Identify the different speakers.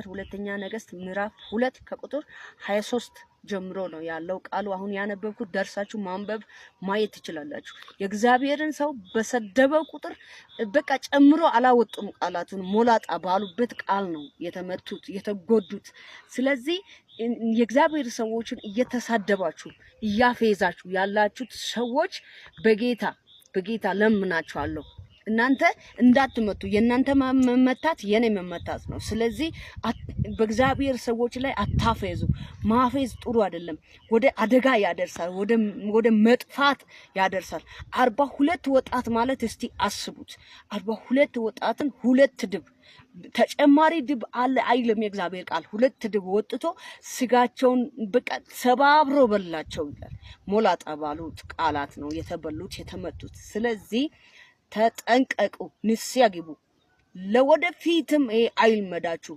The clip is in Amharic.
Speaker 1: ሁለተኛ ነገሥት ምዕራፍ 2 ከቁጥር 23 ጀምሮ ነው ያለው ቃሉ። አሁን ያነበብኩት ደርሳችሁ ማንበብ ማየት ትችላላችሁ። የእግዚአብሔርን ሰው በሰደበው ቁጥር በቃ ጨምሮ አላወጡም ቃላቱን ሞላጣ ባሉበት ቃል ነው የተመቱት የተጎዱት። ስለዚህ የእግዚአብሔር ሰዎችን እየተሳደባችሁ እያፌዛችሁ ያላችሁት ሰዎች በጌታ ለምናችኋለሁ እናንተ እንዳትመቱ። የእናንተ መመታት የኔ መመታት ነው። ስለዚህ በእግዚአብሔር ሰዎች ላይ አታፌዙ። ማፌዝ ጥሩ አይደለም፣ ወደ አደጋ ያደርሳል፣ ወደ መጥፋት ያደርሳል። 42 ወጣት ማለት እስቲ አስቡት። 42 ወጣትን 2 ድብ ተጨማሪ ድብ አለ አይልም የእግዚአብሔር ቃል። 2 ድብ ወጥቶ ስጋቸውን በቃ ሰባብሮ በላቸው ይላል። ሞላጣ ባሉት ቃላት ነው የተበሉት የተመቱት። ስለዚህ ተጠንቀቁ፣ ንስሐ ግቡ። ለወደፊትም አይልመዳችሁ።